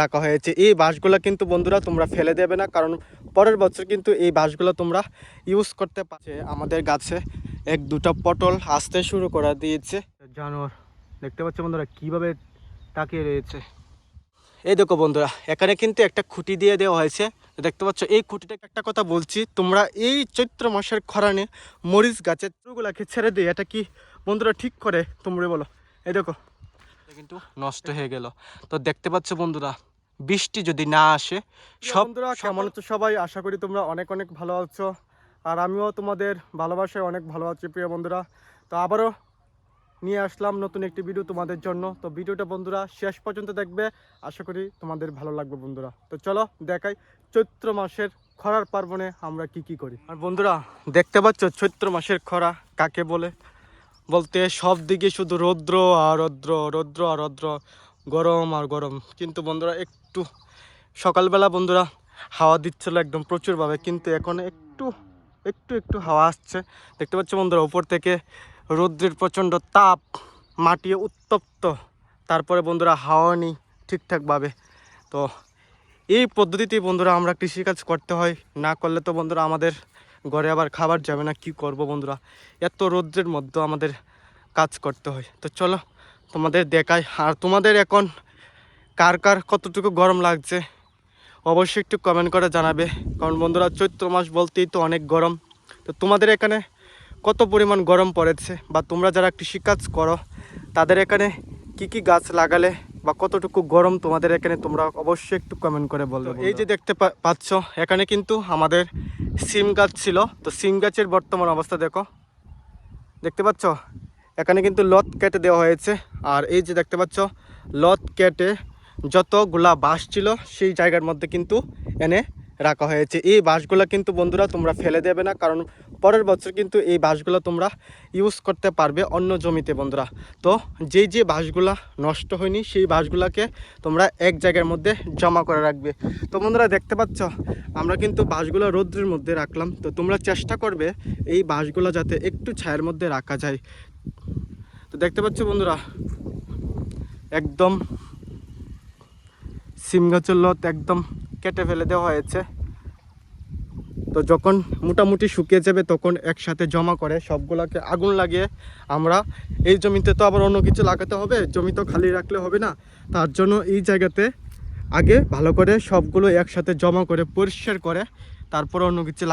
রাখা হয়েছে। এই বাঁশগুলো কিন্তু বন্ধুরা তোমরা ফেলে দেবে না, কারণ পরের বছর কিন্তু এই বাঁশগুলো তোমরা ইউজ করতে পারছে। আমাদের গাছে এক দুটা পটল আসতে শুরু করে দিয়েছে। জানোয়ার দেখতে পাচ্ছ বন্ধুরা কিভাবে তাকিয়ে রয়েছে। এই দেখো বন্ধুরা, এখানে কিন্তু একটা খুঁটি দিয়ে দেওয়া হয়েছে, দেখতে পাচ্ছ। এই খুঁটিটা একটা কথা বলছি, তোমরা এই চৈত্র মাসের খরানে মরিচ গাছের চুলগুলাকে ছেড়ে দিয়ে এটা কি বন্ধুরা ঠিক করে তোমরা বলো? এই দেখো কিন্তু নষ্ট হয়ে গেল। তো দেখতে পাচ্ছ বন্ধুরা, বৃষ্টি যদি না আসে সব বন্ধুরা কেমন আছো সবাই? আশা করি তোমরা অনেক অনেক ভালো আছো, আর আমিও তোমাদের ভালোবাসায় অনেক ভালো আছি প্রিয় বন্ধুরা। তো আবারও নিয়ে আসলাম নতুন একটি ভিডিও তোমাদের জন্য। তো ভিডিওটা বন্ধুরা শেষ পর্যন্ত দেখবে, আশা করি তোমাদের ভালো লাগবে বন্ধুরা। তো চলো দেখাই চৈত্র মাসের খরার পার্বণে আমরা কি কি করি। আর বন্ধুরা দেখতে পাচ্ছ চৈত্র মাসের খরা কাকে বলে? বলতে সব দিকে শুধু রৌদ্র আর রৌদ্র, রৌদ্র আর রৌদ্র, গরম আর গরম। কিন্তু বন্ধুরা একটু সকালবেলা বন্ধুরা হাওয়া দিচ্ছিল একদম প্রচুরভাবে, কিন্তু এখন একটু একটু একটু হাওয়া আসছে। দেখতে পাচ্ছ বন্ধুরা উপর থেকে রৌদ্রের প্রচণ্ড তাপ, মাটি উত্তপ্ত, তারপরে বন্ধুরা হাওয়া নেই ঠিকঠাকভাবে। তো এই পদ্ধতিতেই বন্ধুরা আমরা কৃষিকাজ করতে হয়, না করলে তো বন্ধুরা আমাদের ঘরে আবার খাবার যাবে না। কি করব বন্ধুরা, এত রৌদ্রের মধ্যে আমাদের কাজ করতে হয়। তো চলো তোমাদের দেখাই। আর তোমাদের এখন কার কার কতটুকু গরম লাগছে অবশ্যই একটু কমেন্ট করে জানাবে, কারণ বন্ধুরা চৈত্র মাস বলতেই তো অনেক গরম। তো তোমাদের এখানে কত পরিমাণ গরম পড়েছে, বা তোমরা যারা কৃষিকাজ করো তাদের এখানে কি কি গাছ লাগালে বা কতটুকু গরম তোমাদের এখানে, তোমরা অবশ্যই একটু কমেন্ট করে বলবে। এই যে দেখতে পাচ্ছ এখানে কিন্তু আমাদের সিম গাছ ছিল, তো সিম গাছের বর্তমান অবস্থা দেখো। দেখতে পাচ্ছ এখানে কিন্তু লত কেটে দেওয়া হয়েছে, আর এই যে দেখতে পাচ্ছ লত কেটে যতগুলা বাঁশ ছিল সেই জায়গার মধ্যে কিন্তু এনে রাখা হয়েছে। এই বাঁশগুলো কিন্তু বন্ধুরা তোমরা ফেলে দেবে না, কারণ পরের বছর কিন্তু এই বাঁশগুলো তোমরা ইউজ করতে পারবে অন্য জমিতে বন্ধুরা। তো যেই যে বাঁশগুলা নষ্ট হয়নি সেই বাঁশগুলোকে তোমরা এক জায়গার মধ্যে জমা করে রাখবে। তো বন্ধুরা দেখতে পাচ্ছ আমরা কিন্তু বাঁশগুলো রৌদ্রের মধ্যে রাখলাম। তো তোমরা চেষ্টা করবে এই বাঁশগুলো যাতে একটু ছায়ের মধ্যে রাখা যায়। তো দেখতে পাচ্ছ বন্ধুরা একদম সিম গাছের লত একদম কেটে ফেলে দেওয়া হয়েছে। তো যখন মোটামুটি শুকিয়ে যাবে তখন একসাথে জমা করে সবগুলোকে আগুন লাগিয়ে আমরা এই জমিতে তো আবার অন্য কিছু লাগাতে হবে, জমি তো খালি রাখলে হবে না। তার জন্য এই জায়গাতে আগে ভালো করে সবগুলো একসাথে জমা করে পরিষ্কার করে তারপর অন্য কিছু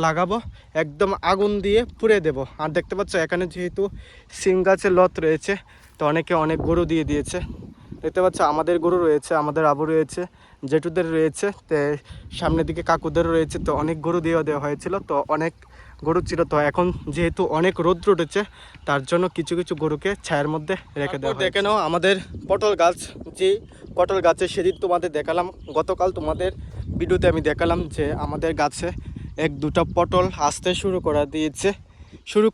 লাগাবো, একদম আগুন দিয়ে পুড়ে দেব। আর দেখতে পাচ্ছ এখানে যেহেতু সিম গাছের লত রয়েছে, তো অনেকে অনেক গরু দিয়ে দিয়েছে। দেখতে পাচ্ছ আমাদের গরু রয়েছে, আমাদের আবু রয়েছে, জেঠুদের রয়েছে, তো সামনের দিকে কাকুদের রয়েছে। তো অনেক গরু দেওয়া হয়েছিল, তো অনেক গরু ছিল। তো এখন যেহেতু অনেক রৌদ্র উঠেছে তার জন্য কিছু কিছু গরুকে ছায়ের মধ্যে রেখে দেওয়া। দেখে নাও আমাদের পটল গাছ, যে পটল গাছে সেদিন তোমাদের দেখালাম, গতকাল তোমাদের ভিডিওতে আমি দেখালাম যে আমাদের গাছে এক দুটা পটল আসতে শুরু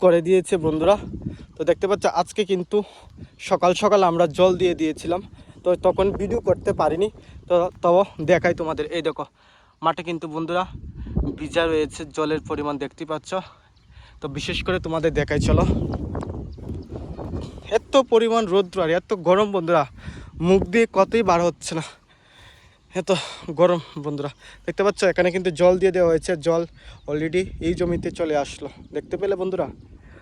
করে দিয়েছে বন্ধুরা। তো দেখতে পাচ্ছ আজকে কিন্তু সকাল সকাল আমরা জল দিয়ে দিয়েছিলাম, তো তখন ভিডিও করতে পারিনি। তো তবে দেখাই তোমাদের। এই দেখো মাঠে কিন্তু বন্ধুরা ভিজা রয়েছে, জলের পরিমাণ দেখতে পাচ্ছ। তো বিশেষ করে তোমাদের দেখাই চলো, এত পরিমাণ রৌদ্র আর এত গরম বন্ধুরা, মুখ দিয়ে কতই বার হচ্ছে না, এত গরম বন্ধুরা। দেখতে পাচ্ছ এখানে কিন্তু জল দিয়ে দেওয়া হয়েছে, জল অলরেডি এই জমিতে চলে আসলো, দেখতে পেলে বন্ধুরা।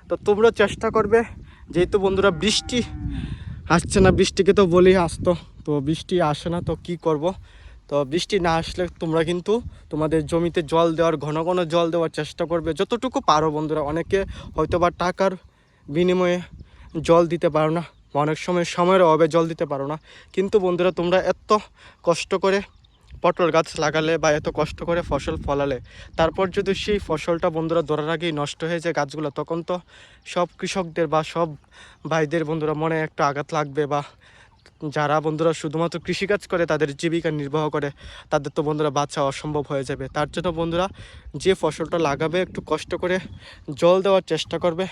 তো তোমরা চেষ্টা করবে, যেহেতু বন্ধুরা বৃষ্টি আসছে না, বৃষ্টিকে তো বলি আসতো, তো বৃষ্টি আসে না, তো কি করব। তো বৃষ্টি না আসলে তোমরা কিন্তু তোমাদের জমিতে জল দেওয়ার, ঘন ঘন জল দেওয়ার চেষ্টা করবে যতটুকু পারো বন্ধুরা। অনেকে হয়তো বা টাকার বিনিময়ে জল দিতে পারো না, অনেক সময় সময়ের অভাবে জল দিতে পারো না, কিন্তু বন্ধুরা তোমরা এত কষ্ট করে পটল গাছ লাগালে বা এত কষ্ট করে ফসল ফলালে, তারপর যদি সেই ফসলটা বন্ধুরা ধরার আগেই নষ্ট হয়ে যায় গাছগুলো, তখন তো সব কৃষকদের বা সব ভাইদের বন্ধুরা মনে একটা আঘাত লাগবে। বা যারা বন্ধুরা শুধুমাত্র কৃষিকাজ করে, তাদের জীবিকা নির্বাহ করে, তাদের তো বন্ধুরা বাঁচা অসম্ভব হয়ে যাবে। তার জন্য বন্ধুরা যে ফসলটা লাগাবে একটু কষ্ট করে জল দেওয়ার চেষ্টা করবে।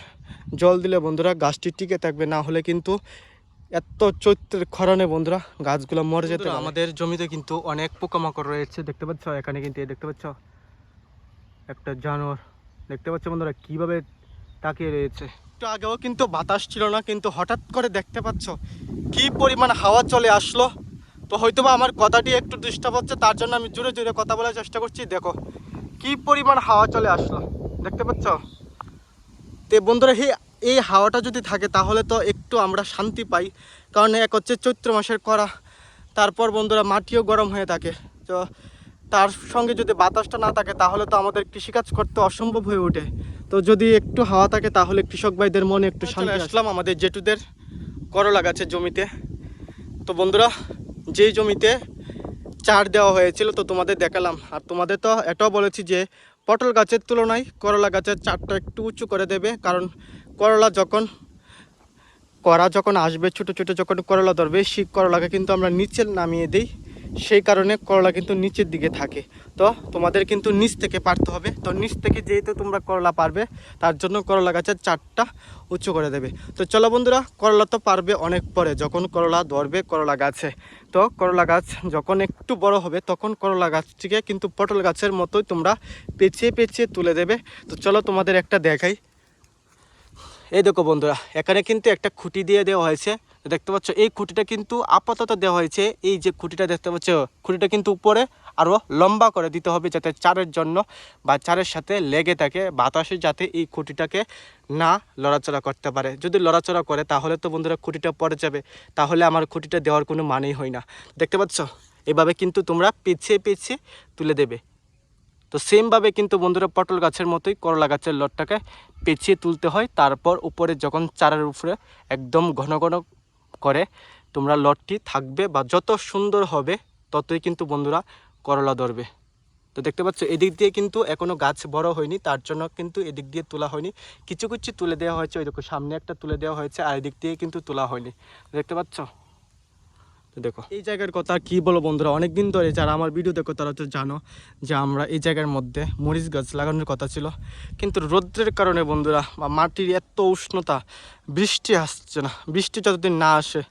জল দিলে বন্ধুরা গাছটি টিকে থাকবে, না হলে কিন্তু এত চৈত্রের খরানে বন্ধুরা গাছগুলো মরে যেতে পারে। আমাদের জমিতে কিন্তু অনেক পোকামাকড় রয়েছে, দেখতে পাচ্ছ এখানে কিন্তু দেখতে পাচ্ছ একটা জানোয়ার, দেখতে পাচ্ছ বন্ধুরা কিভাবে তাকিয়ে রয়েছে। একটু আগেও কিন্তু বাতাস ছিল না, কিন্তু হঠাৎ করে দেখতে পাচ্ছ কি পরিমাণ হাওয়া চলে আসলো। তো তো হয়তোবা আমার কথাটি একটু ডিস্টার্ব হচ্ছে, তার জন্য আমি জোরে জোরে কথা বলার চেষ্টা করছি। দেখো কি পরিমাণ হাওয়া চলে আসলো, দেখতে পাচ্ছ? তো বন্ধুরা এই হাওয়াটা যদি থাকে তাহলে তো একটু আমরা শান্তি পাই, কারণ এক হচ্ছে চৈত্র মাসের করা, তারপর বন্ধুরা মাটিও গরম হয়ে থাকে। তো তার সঙ্গে যদি বাতাসটা না থাকে তাহলে তো আমাদের কৃষিকাজ করতে অসম্ভব হয়ে ওঠে। তো যদি একটু হাওয়া থাকে তাহলে কৃষক ভাইদের মনে একটু শান্তি। আসলাম আমাদের জেঠুদের করলা গাছের জমিতে। তো বন্ধুরা যেই জমিতে চার দেওয়া হয়েছিল তো তোমাদের দেখালাম, আর তোমাদের তো এটাও বলেছি যে পটল গাছের তুলনায় করলা গাছের চারটা একটু উঁচু করে দেবে, কারণ করলা যখন আসবে, ছোটো ছোটো যখন করলা ধরবে, সেই করলাকে কিন্তু আমরা নিচে নামিয়ে দিই, সেই কারণে করলা কিন্তু নিচের দিকে থাকে। তো তোমাদের কিন্তু নিচ থেকে পারতে হবে। তো নিচ থেকে যেহেতু তোমরা করলা পারবে, তার জন্য করলা গাছের চারটা উঁচু করে দেবে। তো চলো বন্ধুরা, করলা তো পারবে অনেক পরে, যখন করলা ধরবে করলা গাছে। তো করলা গাছ যখন একটু বড় হবে তখন করলা গাছটিকে কিন্তু পটল গাছের মতোই তোমরা পেঁচিয়ে পেঁচিয়ে তুলে দেবে। তো চলো তোমাদের একটা দেখাই। এই দেখো বন্ধুরা, এখানে কিন্তু একটা খুঁটি দিয়ে দেওয়া হয়েছে, দেখতে পাচ্ছ? এই খুঁটিটা কিন্তু আপাতত দেওয়া হয়েছে, এই যে খুঁটিটা দেখতে পাচ্ছ, খুঁটিটা কিন্তু উপরে আরও লম্বা করে দিতে হবে, যাতে চারের জন্য বা চারের সাথে লেগে থাকে, বাতাসে যাতে এই খুঁটিটাকে না লড়াচড়া করতে পারে। যদি লড়াচড়া করে তাহলে তো বন্ধুরা খুঁটিটা পড়ে যাবে, তাহলে আমার খুঁটিটা দেওয়ার কোনো মানেই হয় না। দেখতে পাচ্ছ? এভাবে কিন্তু তোমরা পেঁচিয়ে পেঁচিয়ে তুলে দেবে। তো সেমভাবে কিন্তু বন্ধুরা পটল গাছের মতোই করলা গাছের লটটাকে পেঁচিয়ে তুলতে হয়। তারপর উপরে যখন চারার উপরে একদম ঘন ঘন করে তোমরা লটটি থাকবে বা যত সুন্দর হবে ততই কিন্তু বন্ধুরা করলা ধরবে। তো দেখতে পাচ্ছ এদিক দিয়ে কিন্তু এখনও গাছ বড় হয়নি, তার জন্য কিন্তু এদিক দিয়ে তোলা হয়নি, কিছু কিছু তুলে দেওয়া হয়েছে। ওই দেখো সামনে একটা তুলে দেওয়া হয়েছে, আর এদিক দিয়ে কিন্তু তোলা হয়নি, দেখতে পাচ্ছ? তো দেখো এই জায়গার কথা কি বলো বন্ধুরা, অনেকদিন ধরে যারা আমার ভিডিও দেখো তারা তো জানো যে আমরা এই জায়গার মধ্যে মরিচ গাছ লাগানোর কথা ছিল, কিন্তু রৌদ্রের কারণে বন্ধুরা বা মাটির এত উষ্ণতা, বৃষ্টি আসছে না। বৃষ্টি যতদিন না আসে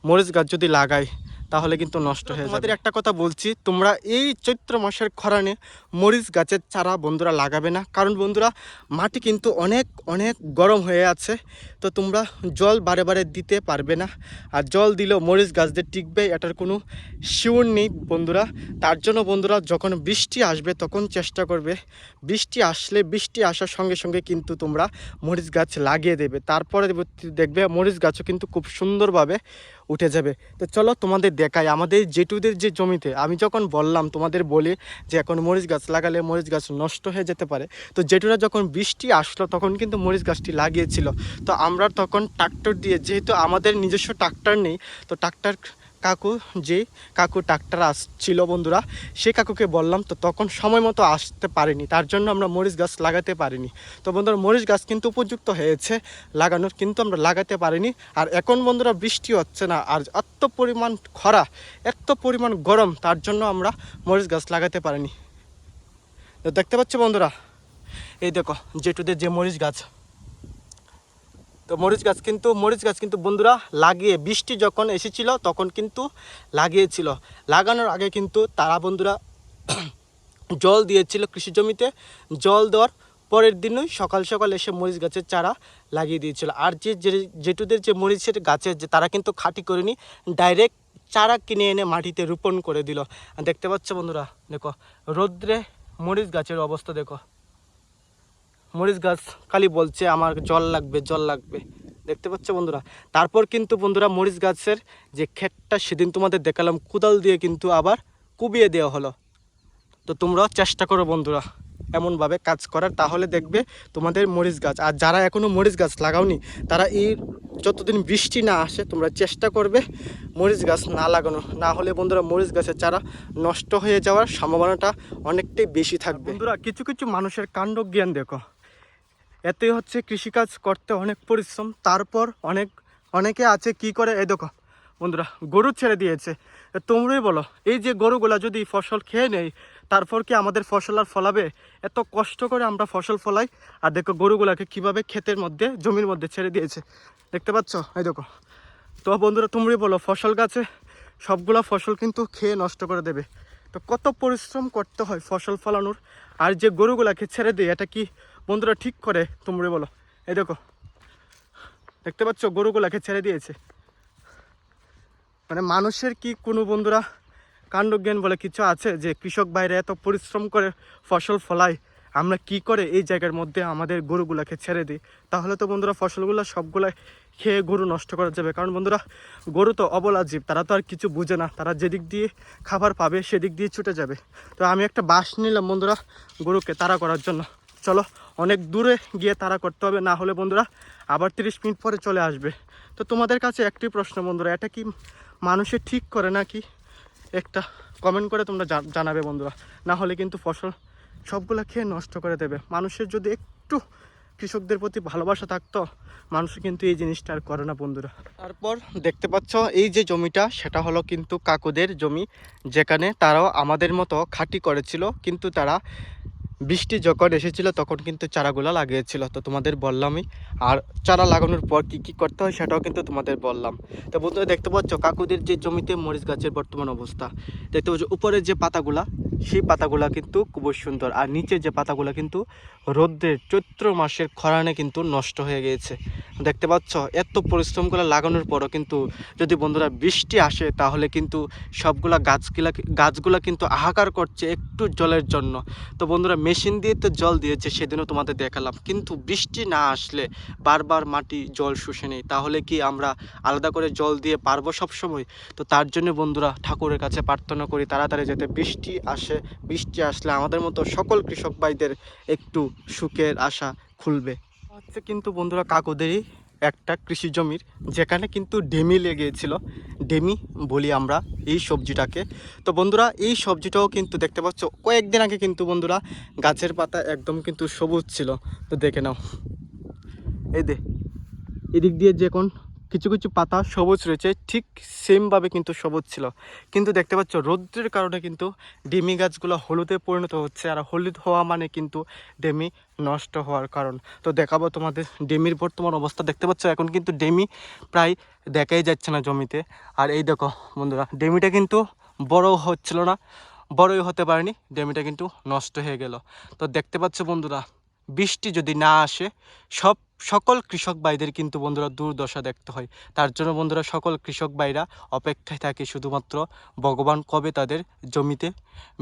মরিচ গাছ যদি লাগাই তাহলে কিন্তু নষ্ট হয়ে যাবে। আমাদের একটা কথা বলছি, তোমরা এই চৈত্র মাসের খরানে মরিচ গাছের চারা বন্ধুরা লাগাবে না, কারণ বন্ধুরা মাটি কিন্তু অনেক অনেক গরম হয়ে আছে। তো তোমরা জল বারে বারে দিতে পারবে না, আর জল দিলেও মরিচ গাছদের টিকবে এটার কোনো শিওর নেই বন্ধুরা। তার জন্য বন্ধুরা যখন বৃষ্টি আসবে তখন চেষ্টা করবে, বৃষ্টি আসলে বৃষ্টি আসার সঙ্গে সঙ্গে কিন্তু তোমরা মরিচ গাছ লাগিয়ে দেবে, তারপরে দেখবে মরিচ গাছও কিন্তু খুব সুন্দরভাবে উঠে যাবে। তো চলো তোমাদের দেখাই আমাদের জেঠুদের যে জমিতে আমি যখন বললাম, তোমাদের বলি যে এখন মরিচ গাছ লাগালে মরিচ গাছ নষ্ট হয়ে যেতে পারে। তো জেঠুরা যখন বৃষ্টি আসলো তখন কিন্তু মরিচ গাছটি লাগিয়েছিল। তো আমরা তখন ট্রাক্টর দিয়ে, যেহেতু আমাদের নিজস্ব ট্রাক্টর নেই, তো কাকু ট্রাক্টর আসছিল বন্ধুরা, সেই কাকুকে বললাম, তো তখন সময় মতো আসতে পারিনি, তার জন্য আমরা মরিচ গাছ লাগাতে পারিনি। তো বন্ধুরা মরিচ গাছ কিন্তু উপযুক্ত হয়েছে লাগানোর, কিন্তু আমরা লাগাতে পারিনি। আর এখন বন্ধুরা বৃষ্টি হচ্ছে না, আর এত পরিমাণ খরা, এত পরিমাণ গরম, তার জন্য আমরা মরিচ গাছ লাগাতে পারিনি। তো দেখতে পাচ্ছ বন্ধুরা, এই দেখো জেঠুদের যে মরিচ গাছ, তো মরিচ গাছ কিন্তু বন্ধুরা লাগিয়ে, বৃষ্টি যখন এসেছিল তখন কিন্তু লাগিয়েছিল। লাগানোর আগে কিন্তু তারা বন্ধুরা জল দিয়েছিল কৃষি জমিতে, জল দেওয়ার পরের দিনই সকাল সকাল এসে মরিচ গাছের চারা লাগিয়ে দিয়েছিল। আর জেঠুদের যে মরিচের গাছের যে তারা কিন্তু খাঁটি করেনি, ডাইরেক্ট চারা কিনে এনে মাটিতে রোপণ করে দিল। আর দেখতে পাচ্ছ বন্ধুরা, দেখো রৌদ্রে মরিচ গাছের অবস্থা দেখো, মরিচ গাছ খালি বলছে আমার জল লাগবে জল লাগবে, দেখতে পাচ্ছ বন্ধুরা। তারপর কিন্তু বন্ধুরা মরিচ গাছের যে ক্ষেতটা সেদিন তোমাদের দেখালাম, কোদাল দিয়ে কিন্তু আবার কুবিয়ে দেওয়া হলো। তো তোমরাও চেষ্টা করো বন্ধুরা এমনভাবে কাজ করার, তাহলে দেখবে তোমাদের মরিচ গাছ, আর যারা এখনও মরিচ গাছ লাগাওনি তারা এই যতদিন বৃষ্টি না আসে তোমরা চেষ্টা করবে মরিচ গাছ না লাগানো, না হলে বন্ধুরা মরিচ গাছের চারা নষ্ট হয়ে যাওয়ার সম্ভাবনাটা অনেকটাই বেশি থাকবে। বন্ধুরা কিছু কিছু মানুষের কাণ্ড জ্ঞান দেখো, এতেই হচ্ছে কৃষিকাজ করতে অনেক পরিশ্রম, তারপর অনেকে আছে কি করে, এই দেখো বন্ধুরা গরু ছেড়ে দিয়েছে। তোমরাই বলো, এই যে গরুগুলা যদি ফসল খেয়ে নেয় তারপর কি আমাদের ফসল আর ফলাবে? এত কষ্ট করে আমরা ফসল ফলাই, আর দেখো গরুগুলাকে কিভাবে ক্ষেতের মধ্যে জমির মধ্যে ছেড়ে দিয়েছে, দেখতে পাচ্ছ? এই দেখো। তো বন্ধুরা তোমরাই বলো, ফসল গাছে সবগুলা ফসল কিন্তু খেয়ে নষ্ট করে দেবে। তো কত পরিশ্রম করতে হয় ফসল ফলানোর, আর যে গরুগুলাকে ছেড়ে দেয় এটা কি বন্ধুরা ঠিক করে? তোমরাই বলো। এই দেখো দেখতে পাচ্ছ গরুগুলাকে ছেড়ে দিয়েছে। মানে মানুষের কি কোনো বন্ধুরা কাণ্ডজ্ঞান বলে কিছু আছে যে কৃষক ভাইরা এত পরিশ্রম করে ফসল ফলায়, আমরা কি করে এই জায়গার মধ্যে আমাদের গরুগুলাকে ছেড়ে দিই? তাহলে তো বন্ধুরা ফসলগুলো সবগুলো খেয়ে গরু নষ্ট করা যাবে। কারণ বন্ধুরা গরু তো অবলা জীব, তারা তো আর কিছু বুঝে না, তারা যেদিক দিয়ে খাবার পাবে সেদিক দিয়ে ছুটে যাবে। তো আমি একটা বাঁশ নিলাম বন্ধুরা গরুকে তাড়া করার জন্য। চলো অনেক দূরে গিয়ে তাড়া করতে হবে, না হলে বন্ধুরা আবার 30 মিনিট পরে চলে আসবে। তো তোমাদের কাছে একটি প্রশ্ন বন্ধুরা, এটা কি মানুষে ঠিক করে নাকি? একটা কমেন্ট করে তোমরা জানাবে বন্ধুরা, না হলে কিন্তু ফসল সবগুলা খেয়ে নষ্ট করে দেবে। মানুষের যদি একটু কৃষকদের প্রতি ভালোবাসা থাকতো, মানুষ কিন্তু এই জিনিসটা আর করে না বন্ধুরা। তারপর দেখতে পাচ্ছ এই যে জমিটা, সেটা হলো কিন্তু কাকুদের জমি, যেখানে তারাও আমাদের মতো খাঁটি করেছিল, কিন্তু তারা বৃষ্টি যখন এসেছিল তখন কিন্তু চারাগুলা লাগিয়েছিল। তো তোমাদের বললামই, আর চারা লাগানোর পর কি কি করতে হয় সেটাও কিন্তু তোমাদের বললাম। তো বন্ধুরা দেখতে পাচ্ছ কাকুদের যে জমিতে মরিচ গাছের বর্তমান অবস্থা, দেখতে পাচ্ছ উপরে যে পাতাগুলা, সেই পাতাগুলা কিন্তু খুবই সুন্দর, আর নিচে যে পাতাগুলা কিন্তু রৌদ্রের চৈত্র মাসের খরানে কিন্তু নষ্ট হয়ে গিয়েছে। দেখতে পাচ্ছ এত পরিশ্রম করে লাগানোর পরও কিন্তু যদি বন্ধুরা বৃষ্টি আসে, তাহলে কিন্তু সবগুলা গাছগুলা কিন্তু হাহাকার করছে একটু জলের জন্য। তো বন্ধুরা মেশিন দিয়ে তো জল দিয়েছে, সেদিনও তোমাদের দেখালাম, কিন্তু বৃষ্টি না আসলে বারবার মাটি জল শুষে নেই, তাহলে কি আমরা আলাদা করে জল দিয়ে পারবো সব সময়? তো তার জন্য বন্ধুরা ঠাকুরের কাছে প্রার্থনা করি তাড়াতাড়ি যাতে বৃষ্টি আসে। বৃষ্টি আসলে আমাদের মতো সকল কৃষক ভাইদের একটু সুখের আশা খুলবে। হচ্ছে কিন্তু বন্ধুরা কাকুদেরই একটা কৃষি জমির, যেখানে কিন্তু ডেমি লেগেছিল, ডেমি বলি আমরা এই সবজিটাকে। তো বন্ধুরা এই সবজিটাও কিন্তু দেখতে পাচ্ছ কয়েকদিন আগে কিন্তু বন্ধুরা গাছের পাতা একদম কিন্তু সবুজ ছিল। তো দেখে নাও, এই এদিক দিয়ে যখন কিছু কিছু পাতা সবুজ রয়েছে, ঠিক সেমভাবে কিন্তু সবুজ ছিল, কিন্তু দেখতে পাচ্ছ রৌদ্রের কারণে কিন্তু ডেমি গাছগুলো হলুদে পরিণত হচ্ছে, আর হলুদ হওয়া মানে কিন্তু ডেমি নষ্ট হওয়ার কারণ। তো দেখাবো তোমাদের ডেমির বর্তমান অবস্থা। দেখতে পাচ্ছ এখন কিন্তু ডেমি প্রায় দেখাই যাচ্ছে না জমিতে। আর এই দেখো বন্ধুরা ডেমিটা কিন্তু বড় হচ্ছিল না, বড়ই হতে পারেনি, ডেমিটা কিন্তু নষ্ট হয়ে গেল। তো দেখতে পাচ্ছ বন্ধুরা বৃষ্টি যদি না আসে সকল কৃষক ভাইদের কিন্তু বন্ধুরা দুর্দশা দেখতে হয়। তার জন্য বন্ধুরা সকল কৃষক ভাইরা অপেক্ষায় থাকে শুধুমাত্র ভগবান কবে তাদের জমিতে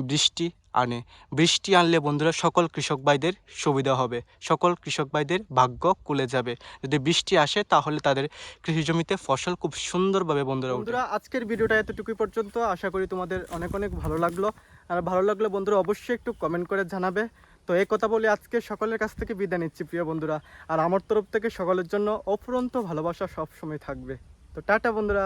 বৃষ্টি আনে। বৃষ্টি আনলে বন্ধুরা সকল কৃষক ভাইদের সুবিধা হবে, সকল কৃষক ভাইদের ভাগ্য খুলে যাবে। যদি বৃষ্টি আসে তাহলে তাদের কৃষি জমিতে ফসল খুব সুন্দরভাবে বন্ধুরা আজকের ভিডিওটা এতটুকুই পর্যন্ত। আশা করি তোমাদের অনেক অনেক ভালো লাগলো। আর ভালো লাগলে বন্ধুরা অবশ্যই একটু কমেন্ট করে জানাবে। তো এই কথা বলে আজকে সকলের কাছ থেকে বিদায় নিচ্ছি প্রিয় বন্ধুরা। আর আমার তরফ থেকে সকলের জন্য অফুরন্ত ভালোবাসা সব সময় থাকবে। তো টাটা বন্ধুরা।